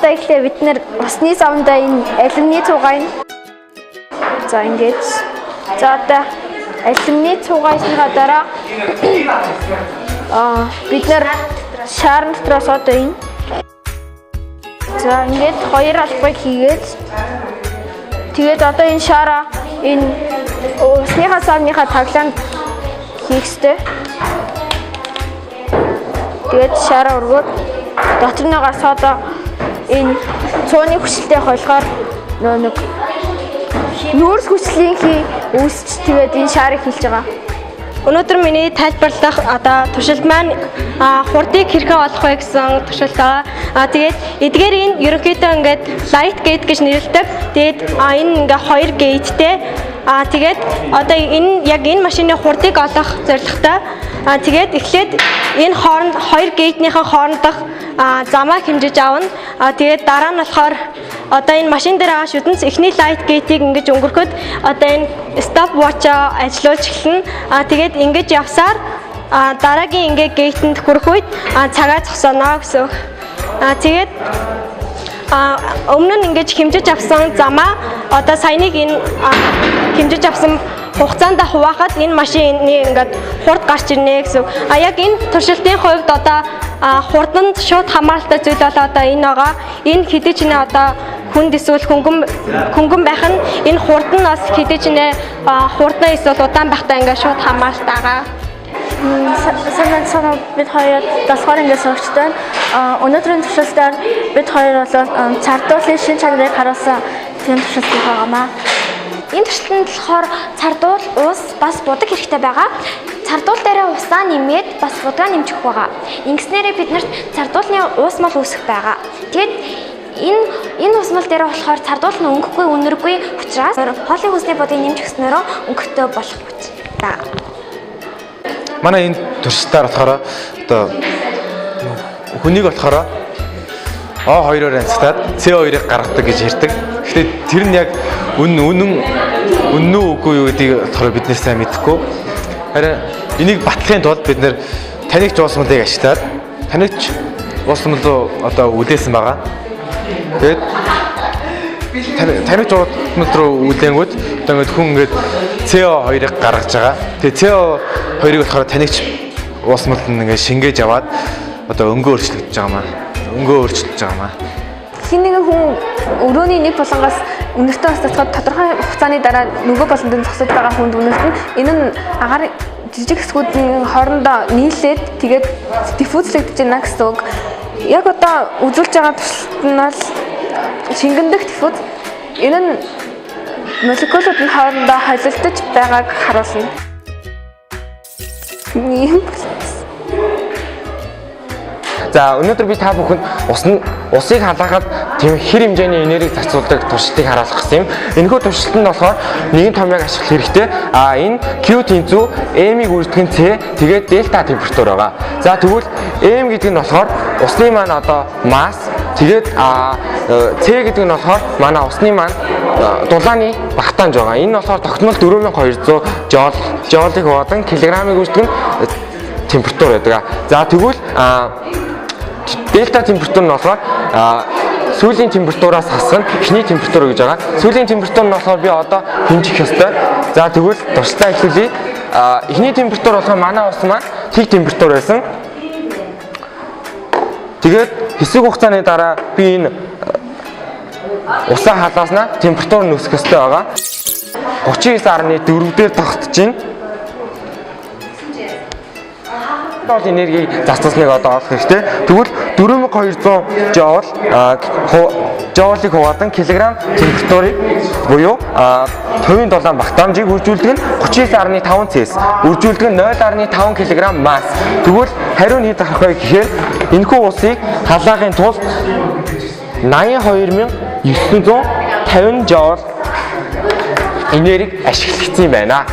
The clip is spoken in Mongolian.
Одоо ихлээр бид нэр усны савндаа энэ алюминий цугаан. За ингэж. За одоо алюминий цугаасныхаа дараа бид нэр шар дотроос одоо энэ. За ингэж хоёр албыг хийгээд тэгээд одоо энэ шараа энэ усныхаа савныхаа таглаанд хийх ёстой. Тэгээд шараа өргөөд дотор нь гарс одоо энэ цууны хүчлэлтэй холгоор нэг нүүрс хүчлийн үүсч тэгээд энэ шарыг хэлж байгаа. Өнөөдөр миний тайлбарлах одоо туршилт маань хурдыг хэрхэн олох вэ гэсэн туршилт байгаа. Тэгээд эдгээр энэ ерөнхийдөө ингээд light gate гэж нэрлэдэг. Тэгээд энэ ингээ 2 gateтэй. Тэгээд одоо энэ яг энэ машины хурдыг олох зорилготой. Тэгээд эхлээд энэ хооронд 2 gate-ийнхээ хоорондох замаа хэмжиж авна. Тэгээд дараа нь болохоор одоо энэ машин дээр байгаа шүтэнц эхний light gate-ийг ингэж өнгөрөхөд одоо энэ stop watch-а ажиллуулж эхэлнэ. Тэгээд ингэж явсаар дараагийн ингээ gate-нд хүрэх үед цагаа зогсооно гэсэн үг. Тэгээд өмнө нь ингэж хэмжиж авсан замаа одоо саяныг энэ хэмжиж авсан хугацаанд хуваахад энэ машины ингээд хурд гарч ирнэ гэсэн. Яг энэ туршилтын хувьд одоо хурданд шууд хамааралтай зүйл бол одоо энэ байгаа. Энэ хэдий ч нэ одоо хүнд эсвэл хөнгөн байх нь энэ хурд нь бас хэдий ч нэ хурдан эсвэл удаан байхтай ингээд шууд хамааралтай байгаа. Санаа бид хоёр болохоор ингээд сурагчтай. Өнөөдрийн туршилтаар бид хоёр бол цардуулын шин чанарыг харуулсан тийм туршилт хийгаагаа. Энэ туршилтанд болохоор цардуул, уус бас будаг хэрэгтэй байгаа. Цардуул дээрээ усаа нэмээд бас будгаа нэмжих байгаа. Ингэснээрээ биднэрт цардуулны уус мал үүсэх байгаа. Тэгэд энэ ус мал дээрээ болохоор цардуул нь өнгөхгүй, үнэргүй учраас хоолын хүнсний будыг нэмж өгснөөрөө өнгөтэй болох байна. Манай энэ туршилтаар болохоор одоо хүнийг болохоор O2-оор анцтаад CO2-ыг гаргадаг гэж ярьдаг. Гэхдээ тэр нь яг үнэн үү үгүй юу гэдгийг болохоор бид нэр сайн мэдэхгүй. Харин энийг батлахын тулд бид нэр танигч уус мөлийг ашиглаад танигч уус мөл руу одоо үлдээсэн байгаа. Тэгээд танигч уус мөл руу үлдэнгүүт одоо ингээд хүн ингээд CO2-ыг гаргаж байгаа. Тэгээд CO2-ыг болохоор танигч уус мөлд нь ингээд шингээж аваад одоо өнгөө өөрчлөгдөж байгаа маа. Хин нэгэн хүн өрөөний нэг булангаас үнэртээ устгахад тодорхой хугацааны дараа нөгөө болонд зогсож байгаа хүнд үнэрт нь энэ нь агаар жижиг хэсгүүдийн хоорондоо нийлээд тэгээд диффузлэгдэж байна гэсэн үг. Яг одоо үзүүлж байгаа туршилт нь бол шингэндэх диффуз. Энэ нь молекулуудын хоорондоо холилдож байгааг харуулна. За өнөөдөр би та бүхэнд усыг халаахад тийм хэр хэмжээний энерги зарцуулдаг туршилтыг харуулах гэсэн юм. Энэхүү туршилтанд болохоор нэгэн томьёог ашиглах хэрэгтэй. Энэ Q тэнцүү M-ийг үрдгэн C тэгээд дельта температур байгаа. За тэгвэл M гэдэг нь болохоор усны маань одоо масс тэгээд C гэдэг нь болохоор манай усны маань дулааны багтаамж байгаа. Энэ болохоор тогтмол 4200 жоулыг хувадан килограммыг үрдгэн температур байдаг. За тэгвэл дельта температур нь болохоор сүүлийн температураас хасах нь эхний температур гэж байгаа. Сүүлийн температур нь болохоор би одоо хэмжих ёстой. За тэгвэл туршилтаа эхлүүлье. Эхний температур болохоор манай ус маань тэг температур байсан. Тэгээд хэсэг хугацааны дараа би энэ усаа халааснаа температур нь өсөх ёстой байгаа. 39.4 дээр тогтож байна. Бол энергийг зарцуулсныг одоо олох хэрэгтэй. Тэгвэл 4200 жоулыг хувадан килограмм температурыг буюу хувийн дулаан багтаамжийг үржүүлдэг нь 39.5 Цс. Үржүүлдэг нь 0.5 кг масс. Тэгвэл хариу нь хэд гарах вэ гэхээр энэхүү усыг халаахын тулд 82950 жоул энерги ашиглагдсан юм байна.